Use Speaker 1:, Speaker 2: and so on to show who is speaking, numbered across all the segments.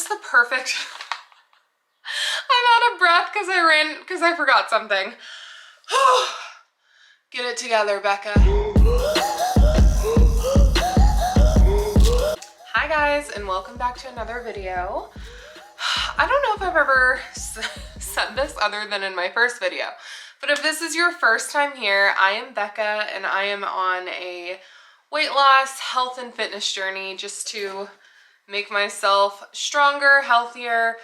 Speaker 1: just the perfect, I'm out of breath because I forgot something. Get it together, Becca. Hi guys, and welcome back to another video. I don't know if I've ever said this other than in my first video, but if this is your first time here, I am Becca and I am on a weight loss, health, and fitness journey just to make myself stronger, healthier,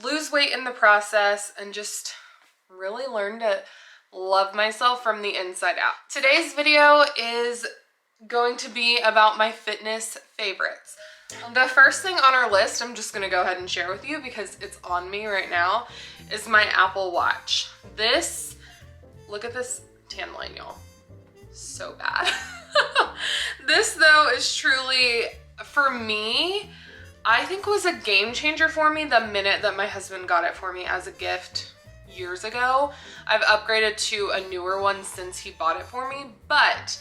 Speaker 1: lose weight in the process, and just really learn to love myself from the inside out. Today's video is going to be about my fitness favorites. The first thing on our list, I'm just gonna go ahead and share with you because it's on me right now, is my Apple Watch. This, look at this tan line, y'all. So bad. This though is truly, for me, I think was a game changer for me the minute that my husband got it for me as a gift years ago. I've upgraded to a newer one since he bought it for me, but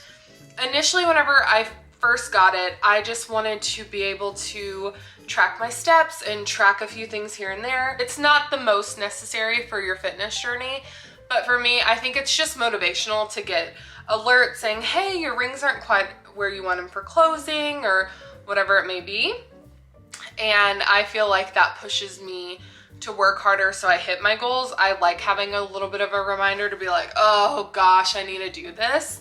Speaker 1: initially whenever I first got it, I just wanted to be able to track my steps and track a few things here and there. It's not the most necessary for your fitness journey, but for me, I think it's just motivational to get alerts saying, hey, your rings aren't quite where you want them for closing or whatever it may be. And I feel like that pushes me to work harder so I hit my goals. I like having a little bit of a reminder to be like, oh gosh, I need to do this.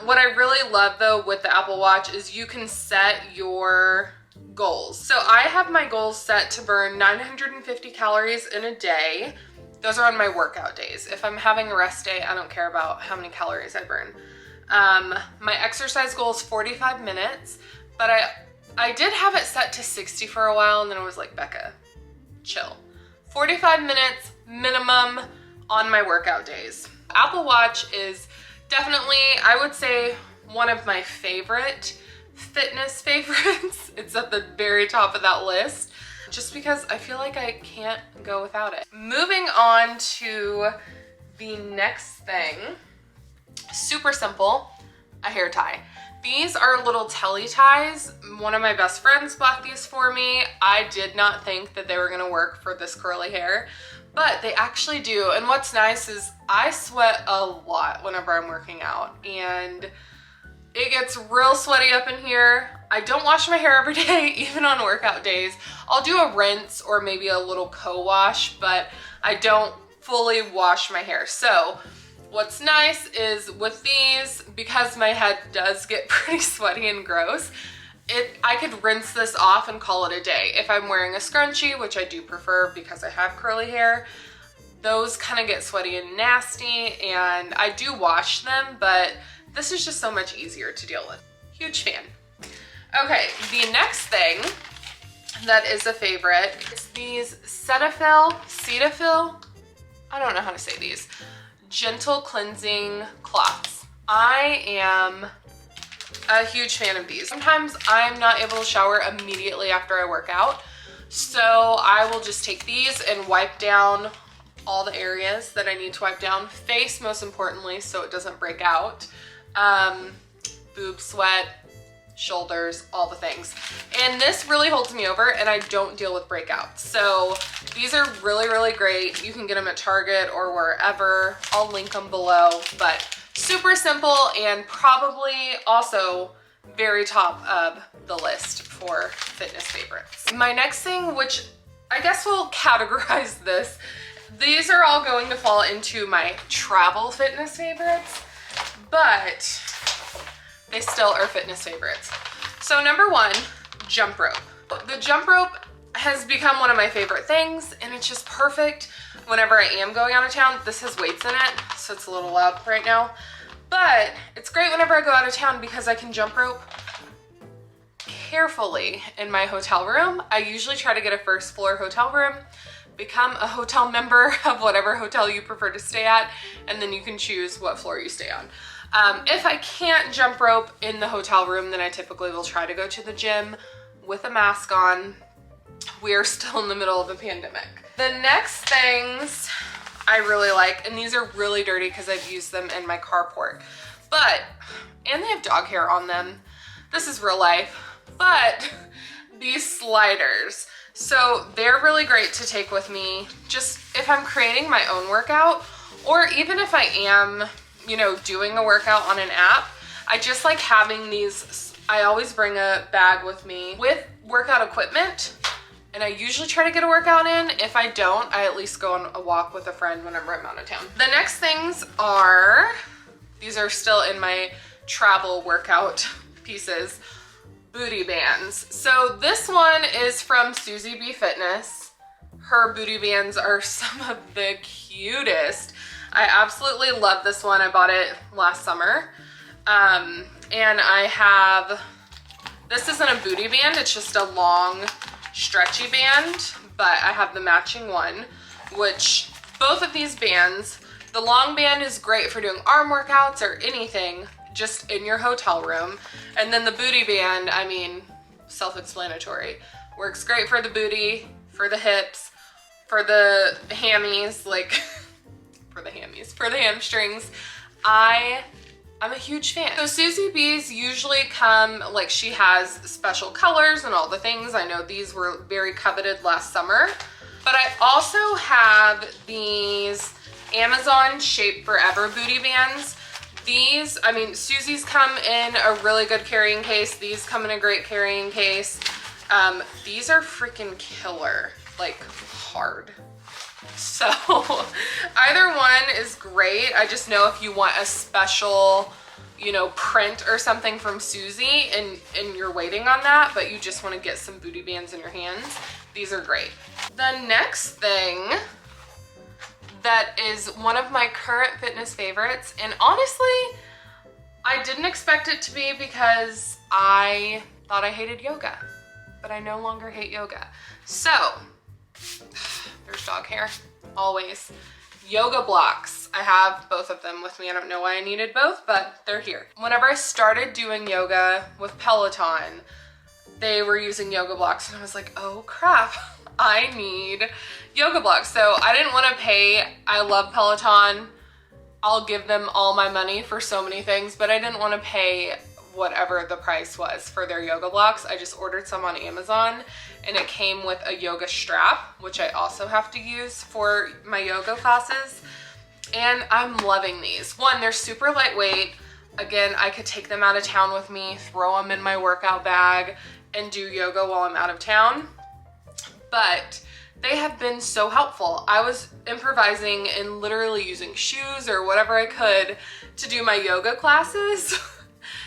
Speaker 1: What I really love though with the Apple Watch is you can set your goals. So I have my goals set to burn 950 calories in a day. Those are on my workout days. If I'm having a rest day, I don't care about how many calories I burn. My exercise goal is 45 minutes, but I did have it set to 60 for a while, and then I was like, Becca, chill. 45 minutes minimum on my workout days. Apple Watch is definitely, I would say, one of my favorite fitness favorites. It's at the very top of that list, just because I feel like I can't go without it. Moving on to the next thing, super simple, a hair tie. These are little telly ties. One of my best friends bought these for me. I did not think that they were gonna work for this curly hair, but they actually do. And what's nice is I sweat a lot whenever I'm working out, and it gets real sweaty up in here. I don't wash my hair every day, even on workout days. I'll do a rinse or maybe a little co-wash, but I don't fully wash my hair. So what's nice is with these, because my head does get pretty sweaty and gross, I could rinse this off and call it a day. If I'm wearing a scrunchie, which I do prefer because I have curly hair, those kind of get sweaty and nasty, and I do wash them, but this is just so much easier to deal with. Huge fan. Okay, the next thing that is a favorite is these Cetaphil, I don't know how to say these, gentle cleansing cloths. I am a huge fan of these. Sometimes I'm not able to shower immediately after I work out, so I will just take these and wipe down all the areas that I need to wipe down. Face, most importantly, so it doesn't break out. Boob sweat, shoulders, all the things. And this really holds me over, and I don't deal with breakouts. So these are really, really great. You can get them at Target or wherever. I'll link them below, but super simple and probably also very top of the list for fitness favorites. My next thing, which I guess we'll categorize this, these are all going to fall into my travel fitness favorites, but they still are fitness favorites. So number one, jump rope. The jump rope has become one of my favorite things, and it's just perfect whenever I am going out of town. This has weights in it, so it's a little loud right now, but it's great whenever I go out of town because I can jump rope carefully in my hotel room. I usually try to get a first floor hotel room, become a hotel member of whatever hotel you prefer to stay at, and then you can choose what floor you stay on. If I can't jump rope in the hotel room, then I typically will try to go to the gym with a mask on. We are still in the middle of a pandemic. The next things I really like, and these are really dirty because I've used them in my carport, and they have dog hair on them. This is real life, but these sliders. So they're really great to take with me just if I'm creating my own workout, or even if I am, you know, doing a workout on an app. I just like having these. I always bring a bag with me with workout equipment, and I usually try to get a workout in. If I don't, I at least go on a walk with a friend whenever I'm out of town. The next things are, these are still in my travel workout pieces, booty bands. So this one is from Susie B Fitness. Her booty bands are some of the cutest. I absolutely love this one. I bought it last summer. And I have, this isn't a booty band, it's just a long stretchy band, but I have the matching one, which both of these bands, the long band is great for doing arm workouts or anything just in your hotel room. And then the booty band, I mean, self-explanatory. Works great for the booty, for the hips, for the hammies, like for the hamstrings. I'm a huge fan. So Susie B's usually come, like she has special colors and all the things. I know these were very coveted last summer, but I also have these Amazon Shape Forever booty bands. These, I mean, Susie's come in a really good carrying case. These come in a great carrying case. These are freaking killer, like hard. So either one is great. I just know if you want a special, you know, print or something from Susie and you're waiting on that, but you just want to get some booty bands in your hands, these are great. The next thing that is one of my current fitness favorites, and honestly, I didn't expect it to be because I thought I hated yoga, but I no longer hate yoga. So there's dog hair, always. Yoga blocks. I have both of them with me. I don't know why I needed both, but they're here. Whenever I started doing yoga with Peloton, they were using yoga blocks and I was like, oh crap, I need yoga blocks. So I didn't want to pay. I love Peloton. I'll give them all my money for so many things, but I didn't want to pay whatever the price was for their yoga blocks. I just ordered some on Amazon and it came with a yoga strap, which I also have to use for my yoga classes. And I'm loving these. One, they're super lightweight. Again, I could take them out of town with me, throw them in my workout bag and do yoga while I'm out of town. But they have been so helpful. I was improvising and literally using shoes or whatever I could to do my yoga classes.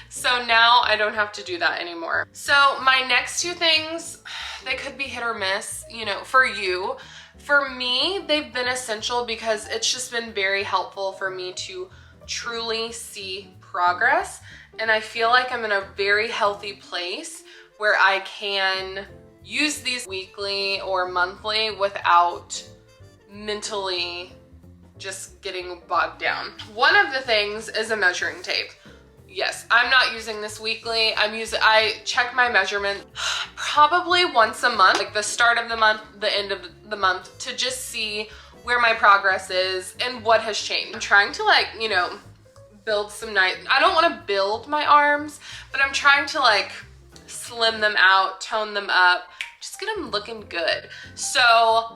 Speaker 1: So now I don't have to do that anymore. So my next two things, they could be hit or miss, you know, for you. For me, they've been essential because it's just been very helpful for me to truly see progress. And I feel like I'm in a very healthy place where I can use these weekly or monthly without mentally just getting bogged down. One of the things is a measuring tape. Yes, I'm not using this weekly. I check my measurement probably once a month, like the start of the month, the end of the month, to just see where my progress is and what has changed. I'm trying to, like, you know, build some nice, I don't want to build my arms, but I'm trying to like slim them out, tone them up, just get them looking good. So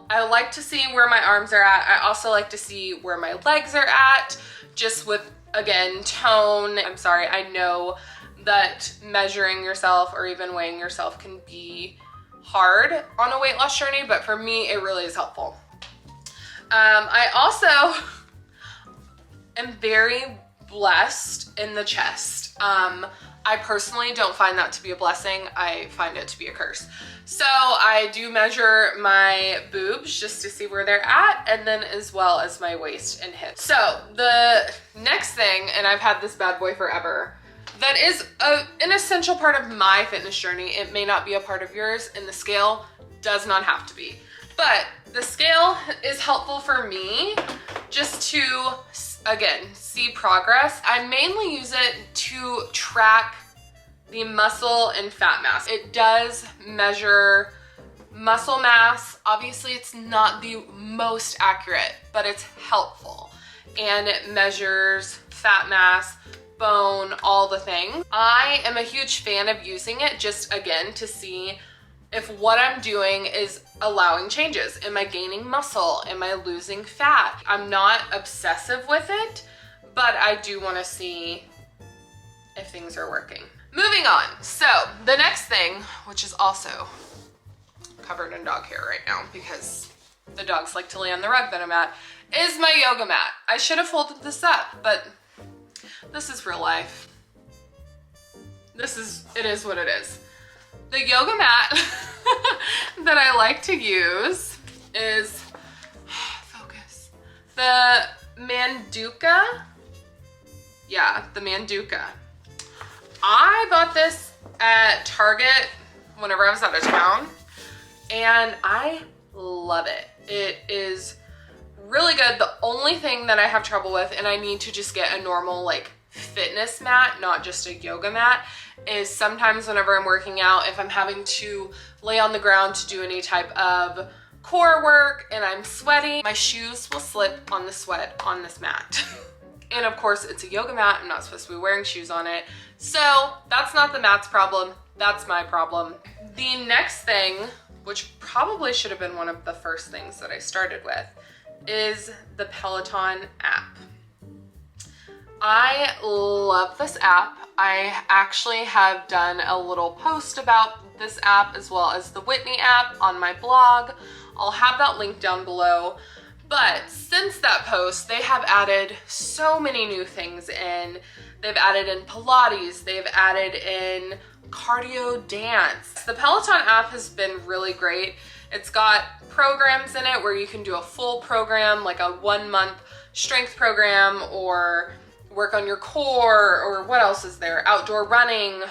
Speaker 1: I like to see where my arms are at. I also like to see where my legs are at, just with, again, tone. I'm sorry, I know that measuring yourself or even weighing yourself can be hard on a weight loss journey, but for me, it really is helpful. I also am very blessed in the chest. I personally don't find that to be a blessing. I find it to be a curse. So I do measure my boobs just to see where they're at, and then as well as my waist and hips. So the next thing, and I've had this bad boy forever, that is an essential part of my fitness journey. It may not be a part of yours, and the scale does not have to be. But the scale is helpful for me just to, again, see progress. I mainly use it to track the muscle and fat mass. It does measure muscle mass. Obviously, it's not the most accurate, but it's helpful. And it measures fat mass, bone, all the things. I am a huge fan of using it just, again, to see if what I'm doing is allowing changes. Am I gaining muscle? Am I losing fat? I'm not obsessive with it, but I do want to see if things are working. Moving on. So the next thing, which is also covered in dog hair right now because the dogs like to lay on the rug that I'm at, is my yoga mat. I should have folded this up, but this is real life. It is what it is. The yoga mat that I like to use is, focus, the Manduka. Yeah, the Manduka. I bought this at Target whenever I was out of town, and I love it. It is really good. The only thing that I have trouble with, and I need to just get a normal like fitness mat, not just a yoga mat, is sometimes whenever I'm working out, if I'm having to lay on the ground to do any type of core work and I'm sweaty, my shoes will slip on the sweat on this mat. And of course it's a yoga mat, I'm not supposed to be wearing shoes on it. So that's not the mat's problem, that's my problem. The next thing, which probably should have been one of the first things that I started with, is the Peloton app. I love this app. I actually have done a little post about this app as well as the Whitney app on my blog. I'll have that link down below. But since that post, they have added so many new things in. They've added in Pilates, they've added in cardio dance. The Peloton app has been really great. It's got programs in it where you can do a full program, like a 1-month strength program, or work on your core, or what else is there? Outdoor running.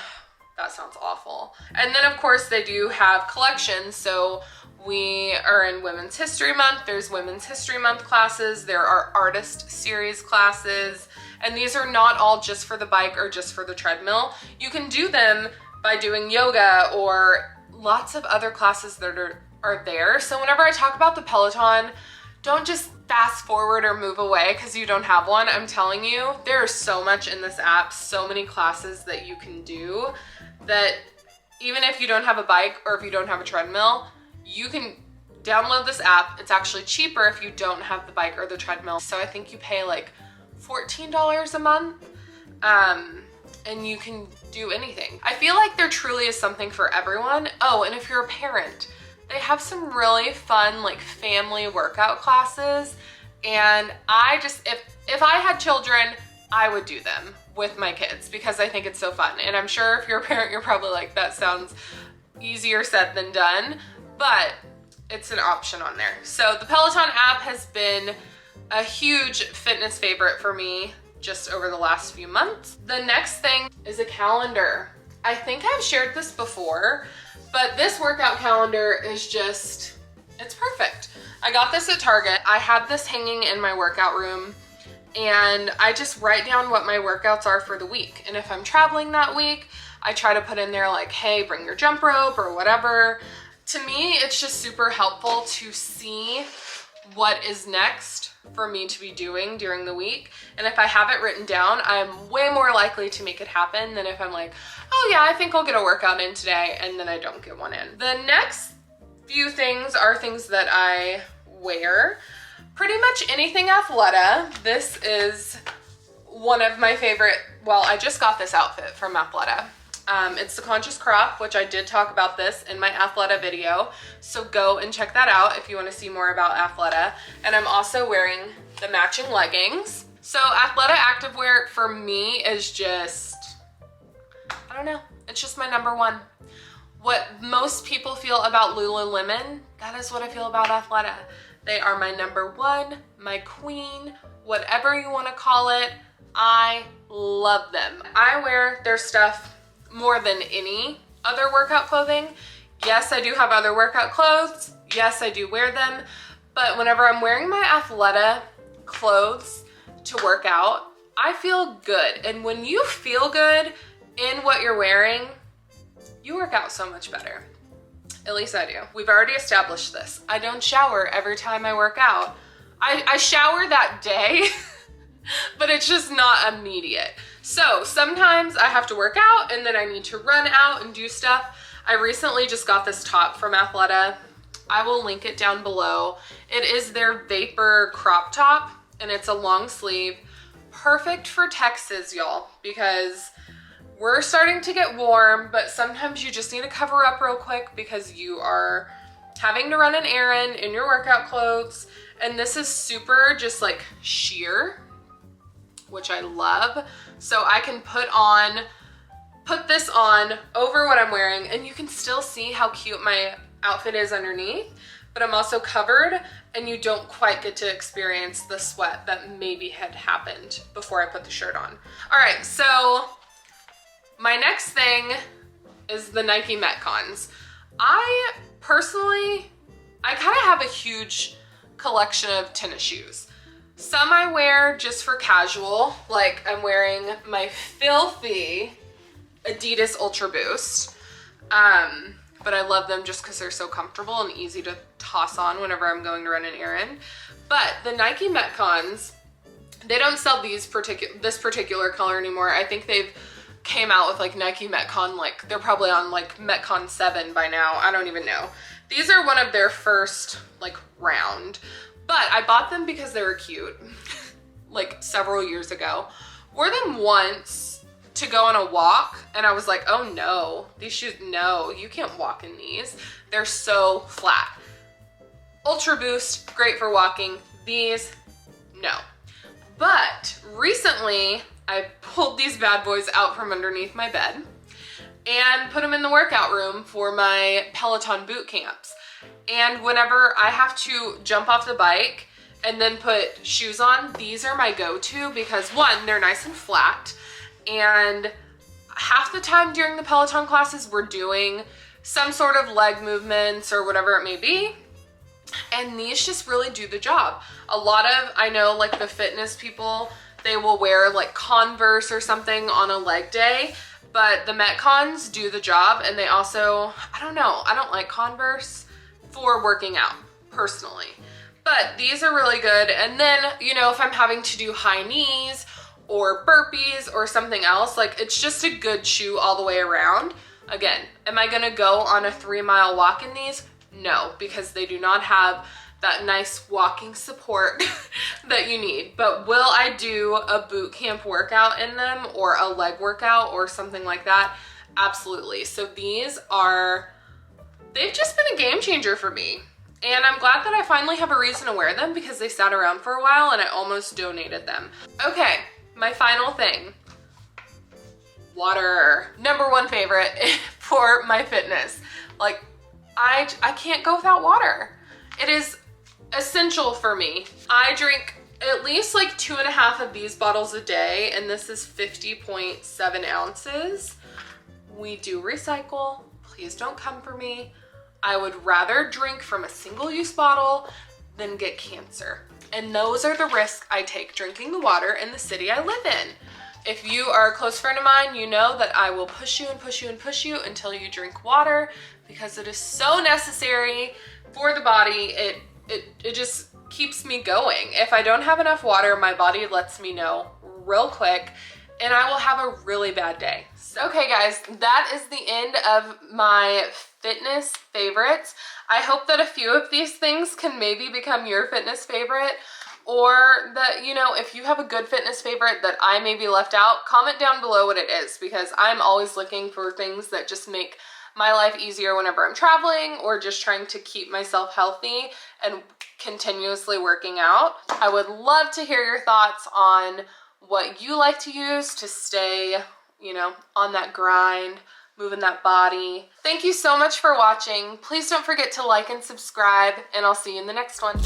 Speaker 1: That sounds awful. And then of course they do have collections. So we are in Women's History Month. There's Women's History Month classes. There are artist series classes. And these are not all just for the bike or just for the treadmill. You can do them by doing yoga or lots of other classes that are there. So whenever I talk about the Peloton, don't just fast forward or move away because you don't have one. I'm telling you, there is so much in this app, so many classes that you can do, that even if you don't have a bike or if you don't have a treadmill, you can download this app. It's actually cheaper if you don't have the bike or the treadmill. So I think you pay like $14 a month, and you can do anything. I feel like there truly is something for everyone. Oh, and if you're a parent, they have some really fun like family workout classes, and I just, if I had children, I would do them with my kids because I think it's so fun. And I'm sure if you're a parent, you're probably like, that sounds easier said than done, but it's an option on there. So the Peloton app has been a huge fitness favorite for me just over the last few months. The next thing is a calendar. I think I've shared this before, but this workout calendar is just, it's perfect. I got this at Target. I have this hanging in my workout room, and I just write down what my workouts are for the week. And if I'm traveling that week, I try to put in there like, hey, bring your jump rope or whatever. To me, it's just super helpful to see what is next for me to be doing during the week. And if I have it written down, I'm way more likely to make it happen than if I'm like, oh yeah, I think I'll get a workout in today, and then I don't get one in. The next few things are things that I wear. Pretty much anything Athleta. This is one of my favorite, well, I just got this outfit from Athleta. It's the Conscious Crop, which I did talk about this in my Athleta video. So go and check that out if you want to see more about Athleta. And I'm also wearing the matching leggings. So Athleta activewear for me is just, I don't know, it's just my number one. What most people feel about Lululemon, that is what I feel about Athleta. They are my number one, my queen, whatever you want to call it. I love them. I wear their stuff more than any other workout clothing. Yes, I do have other workout clothes. Yes, I do wear them. But whenever I'm wearing my Athleta clothes to work out, I feel good. And when you feel good in what you're wearing, you work out so much better. At least I do. We've already established this. I don't shower every time I work out. I shower that day, but it's just not immediate. So sometimes I have to work out and then I need to run out and do stuff. I recently just got this top from Athleta. I will link it down below. It is their Vapor crop top, and it's a long sleeve. Perfect for Texas, y'all, because we're starting to get warm, but sometimes you just need to cover up real quick because you are having to run an errand in your workout clothes. And this is super just like sheer, which I love. So I can put this on over what I'm wearing, and you can still see how cute my outfit is underneath, but I'm also covered, and you don't quite get to experience the sweat that maybe had happened before I put the shirt on. All right, so my next thing is the Nike Metcons. I kind of have a huge collection of tennis shoes. Some I wear just for casual, like I'm wearing my filthy Adidas Ultra Boost. But I love them just because they're so comfortable and easy to toss on whenever I'm going to run an errand. But the Nike Metcons, they don't sell this particular color anymore. I think they've came out with like Nike Metcon, like they're probably on like Metcon 7 by now. I don't even know. These are one of their first like round, but I bought them because they were cute like several years ago. Wore them once to go on a walk, and I was like, oh no, these shoes, no, you can't walk in these. They're so flat. Ultra Boost, great for walking. These, no. But recently, I pulled these bad boys out from underneath my bed and put them in the workout room for my Peloton boot camps. And whenever I have to jump off the bike and then put shoes on, these are my go-to because one, they're nice and flat, and half the time during the Peloton classes, we're doing some sort of leg movements or whatever it may be. And these just really do the job. A lot of, I know like the fitness people, they will wear like Converse or something on a leg day, but the Metcons do the job. And they also, I don't know, I don't like Converse for working out personally, but these are really good. And then, you know, if I'm having to do high knees or burpees or something else, like it's just a good shoe all the way around. Again, am I gonna go on a 3-mile walk in these? No, because they do not have that nice walking support that you need. But will I do a boot camp workout in them or a leg workout or something like that? Absolutely. So these are, they've just been a game changer for me. And I'm glad that I finally have a reason to wear them because they sat around for a while and I almost donated them. Okay, my final thing. Water. Number one favorite for my fitness. Like, I can't go without water. It is essential for me. I drink at least like 2.5 of these bottles a day, and this is 50.7 ounces. We do recycle. Please don't come for me. I would rather drink from a single-use bottle than get cancer. And those are the risks I take drinking the water in the city I live in. If you are a close friend of mine, you know that I will push you and push you and push you until you drink water because it is so necessary for the body. It just keeps me going. If I don't have enough water, my body lets me know real quick and I will have a really bad day. So, okay guys, that is the end of my fitness favorites. I hope that a few of these things can maybe become your fitness favorite, or that, you know, if you have a good fitness favorite that I maybe left out, comment down below what it is, because I'm always looking for things that just make my life easier whenever I'm traveling or just trying to keep myself healthy and continuously working out. I would love to hear your thoughts on what you like to use to stay, you know, on that grind, moving that body. Thank you so much for watching. Please don't forget to like and subscribe, and I'll see you in the next one.